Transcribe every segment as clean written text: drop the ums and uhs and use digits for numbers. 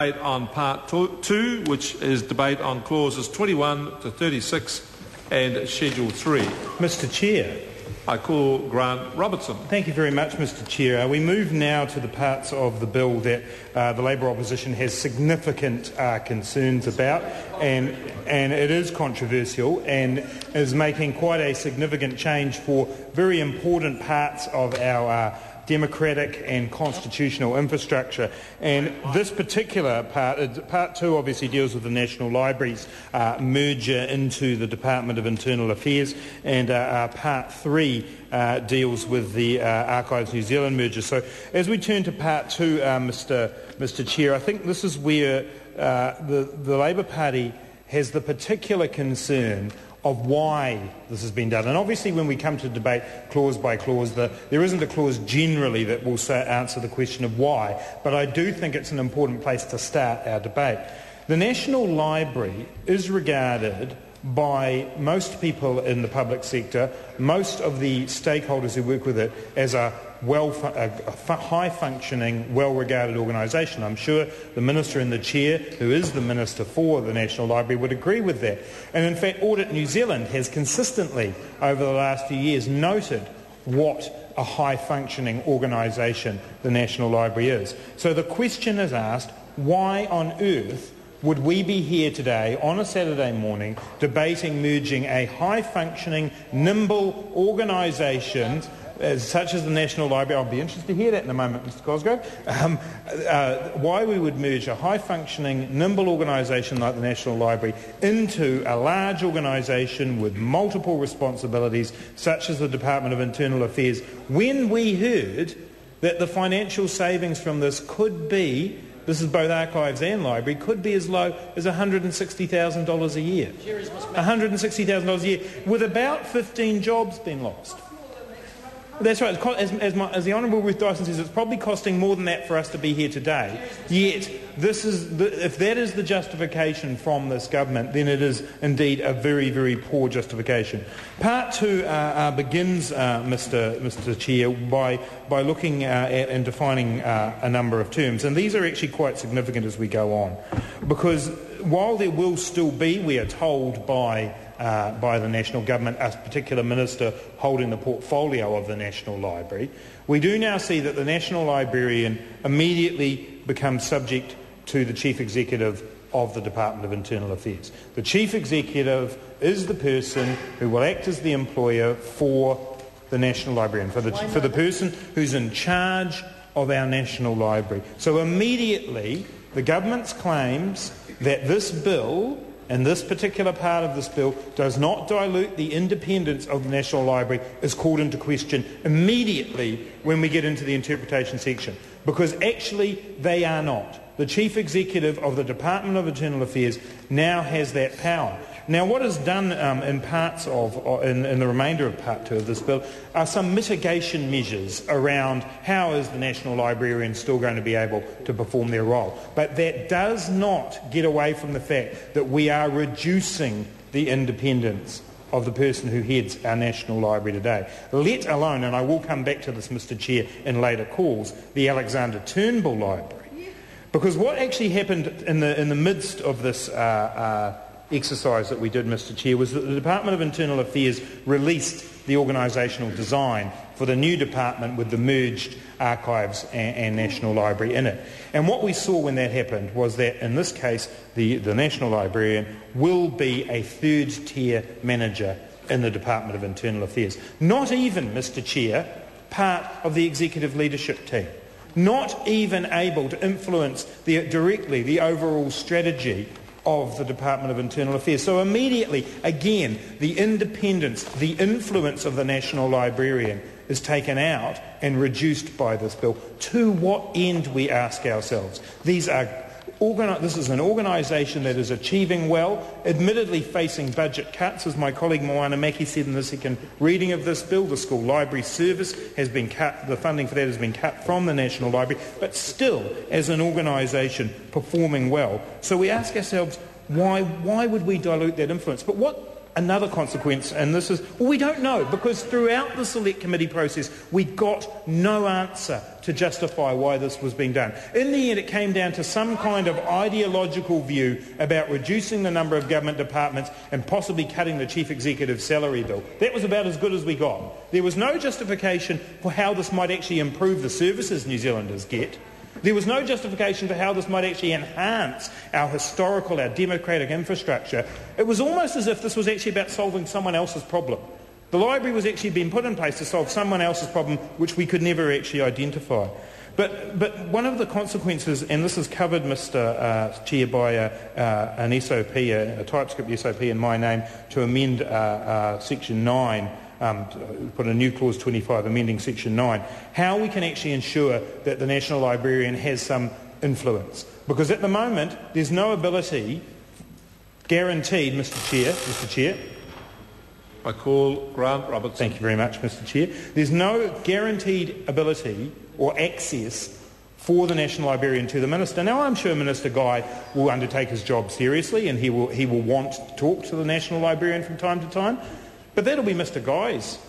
On part 2, which is debate on clauses 21 to 36 and Schedule 3. Mr Chair. I call Grant Robertson. Thank you very much, Mr Chair. We move now to the parts of the bill that the Labour opposition has significant concerns about, and it is controversial and is making quite a significant change for very important parts of our democratic and constitutional infrastructure. And this particular part 2 obviously deals with the National Library's merger into the Department of Internal Affairs, and part 3 deals with the Archives New Zealand merger. So as we turn to part 2, Mr Chair, I think this is where the Labour Party has the particular concern of why this has been done. And obviously when we come to debate clause by clause, there isn't a clause generally that will answer the question of why, but I do think it's an important place to start our debate. The National Library is regarded by most people in the public sector, most of the stakeholders who work with it, as a high-functioning, well-regarded organisation. I'm sure the Minister in the Chair, who is the Minister for the National Library, would agree with that. And in fact, Audit New Zealand has consistently, over the last few years, noted what a high-functioning organisation the National Library is. So the question is asked, why on earth would we be here today on a Saturday morning debating merging a high-functioning, nimble organisation such as the National Library? I'll be interested to hear that in a moment, Mr Cosgrove. Why we would merge a high-functioning, nimble organisation like the National Library into a large organisation with multiple responsibilities, such as the Department of Internal Affairs, when we heard that the financial savings from this could be, this is both archives and library, could be as low as $160,000 a year. $160,000 a year, with about 15 jobs being lost. That's right. As the Honourable Ruth Dyson says, it's probably costing more than that for us to be here today. Yet, if that is the justification from this government, then it is indeed a very, very poor justification. Part 2 begins, Mr Chair, by looking at and defining a number of terms. And these are actually quite significant as we go on. Because while there will still be, we are told by the National Government, a particular minister holding the portfolio of the National Library, we do now see that the National Librarian immediately becomes subject to the Chief Executive of the Department of Internal Affairs. The Chief Executive is the person who will act as the employer for the National Librarian, for the person who's in charge of our National Library. So immediately the government's claims that this bill, and this particular part of this bill, does not dilute the independence of the National Library, is called into question immediately when we get into the interpretation section. Because actually they are not. The Chief Executive of the Department of Internal Affairs now has that power. Now, what is done in the remainder of Part 2 of this bill are some mitigation measures around how is the National Librarian still going to be able to perform their role. But that does not get away from the fact that we are reducing the independence of the person who heads our National Library today, let alone, and I will come back to this, Mr Chair, in later calls, the Alexander Turnbull Library. Because what actually happened in the midst of this exercise that we did, Mr Chair, was that the Department of Internal Affairs released the organisational design for the new department with the merged Archives and National Library in it. And what we saw when that happened was that, in this case, the National Librarian will be a third-tier manager in the Department of Internal Affairs. Not even, Mr Chair, part of the executive leadership team. Not even able to influence directly the overall strategy of the Department of Internal Affairs. So immediately, again, the independence, the influence of the National Librarian is taken out and reduced by this bill. To what end, we ask ourselves? This is an organisation that is achieving well, admittedly facing budget cuts, as my colleague Moana Maki said in the second reading of this bill. The school library service has been cut, the funding for that has been cut from the National Library, but still, as an organisation, performing well. So we ask ourselves, why would we dilute that influence? But what another consequence, and this is, well, we don't know, because throughout the Select Committee process we got no answer to justify why this was being done. In the end, it came down to some kind of ideological view about reducing the number of government departments and possibly cutting the Chief Executive's salary bill. That was about as good as we got. There was no justification for how this might actually improve the services New Zealanders get. There was no justification for how this might actually enhance our historical, our democratic infrastructure. It was almost as if this was actually about solving someone else's problem. The library was actually being put in place to solve someone else's problem which we could never actually identify. But one of the consequences, and this is covered, Mr. Chair, by an SOP, a TypeScript SOP in my name, to amend Section 9, put a new Clause 25 amending Section 9, how we can actually ensure that the National Librarian has some influence. Because at the moment, there's no ability guaranteed, Mr. Chair. I call Grant Robertson. Thank you very much, Mr. Chair. There's no guaranteed ability or access for the National Librarian to the Minister. Now, I'm sure Minister Guy will undertake his job seriously and he will want to talk to the National Librarian from time to time, but that'll be Mr. Guy's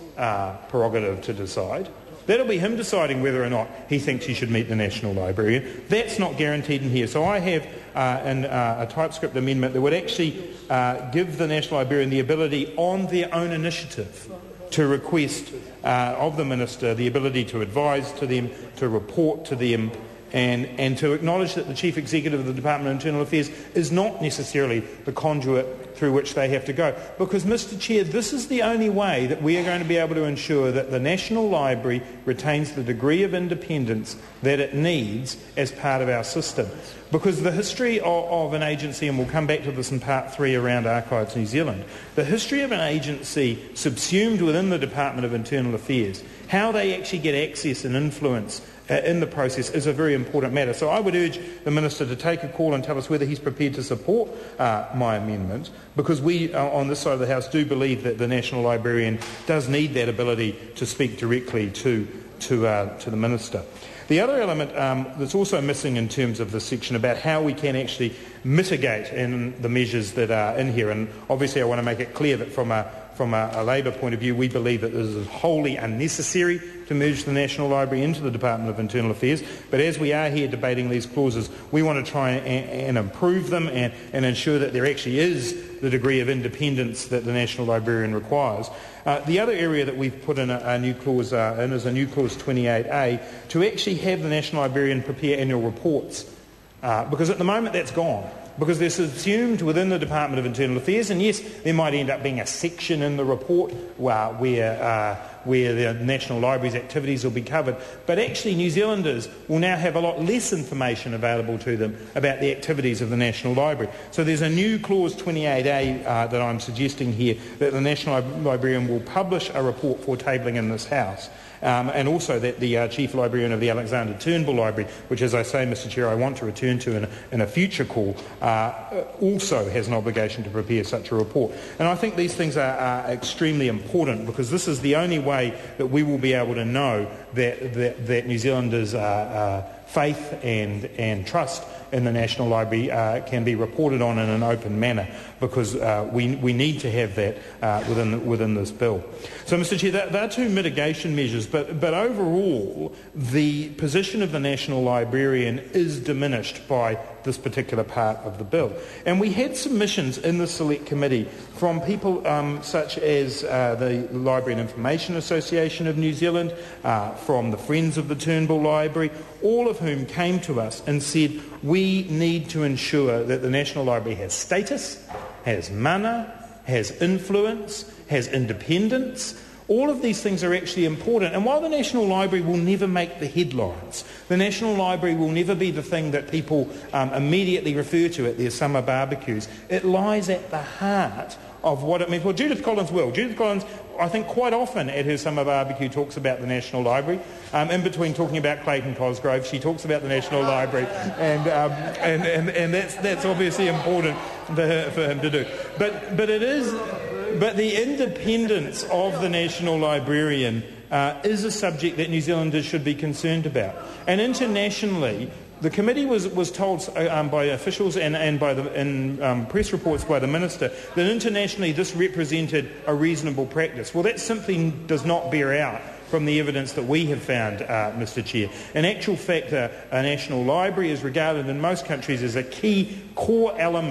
prerogative to decide. That'll be him deciding whether or not he thinks he should meet the National Librarian. That's not guaranteed in here. So I have a TypeScript amendment that would actually give the National Librarian the ability on their own initiative to request of the Minister the ability to advise to them, to report to them, and to acknowledge that the Chief Executive of the Department of Internal Affairs is not necessarily the conduit through which they have to go. Because, Mr. Chair, this is the only way that we are going to be able to ensure that the National Library retains the degree of independence that it needs as part of our system. Because the history of an agency, and we'll come back to this in Part 3 around Archives New Zealand, the history of an agency subsumed within the Department of Internal Affairs, how they actually get access and influence in the process is a very important matter. So I would urge the Minister to take a call and tell us whether he's prepared to support my amendment, because we on this side of the House do believe that the National Librarian does need that ability to speak directly to the Minister. The other element that's also missing in terms of this section about how we can actually mitigate in the measures that are in here, and obviously I want to make it clear that from a Labour point of view, we believe that this is wholly unnecessary to merge the National Library into the Department of Internal Affairs. But as we are here debating these clauses, we want to try and improve them and ensure that there actually is the degree of independence that the National Librarian requires. The other area that we've put in a new clause in is a new clause 28A to actually have the National Librarian prepare annual reports, because at the moment that's gone. Because they're subsumed within the Department of Internal Affairs, and yes, there might end up being a section in the report where the National Library's activities will be covered, but actually New Zealanders will now have a lot less information available to them about the activities of the National Library. So there's a new clause 28A that I'm suggesting here, that the National Librarian will publish a report for tabling in this House. And also that the Chief Librarian of the Alexander Turnbull Library, which, as I say, Mr. Chair, I want to return to in a future call, also has an obligation to prepare such a report. And I think these things are extremely important, because this is the only way that we will be able to know that New Zealanders' faith and trust in the National Library can be reported on in an open manner, because we need to have that within this bill. So, Mr. Chair, there are two mitigation measures, but overall the position of the National Librarian is diminished by this particular part of the bill. And we had submissions in the Select Committee from people such as the Library and Information Association of New Zealand, from the Friends of the Turnbull Library, all of whom came to us and said we need to ensure that the National Library has status, has mana, has influence, has independence. All of these things are actually important. And while the National Library will never make the headlines, the National Library will never be the thing that people immediately refer to at their summer barbecues, it lies at the heart of what it means. Well, Judith Collins will. Judith Collins, I think, quite often at her summer barbecue talks about the National Library. In between talking about Clayton Cosgrove, she talks about the National Library, and that's obviously important for him to do. But the independence of the National Librarian is a subject that New Zealanders should be concerned about. And internationally, The committee was told by officials and by in press reports by the Minister that internationally this represented a reasonable practice. Well, that simply does not bear out from the evidence that we have found, Mr Chair. In actual fact, a national library is regarded in most countries as a key core element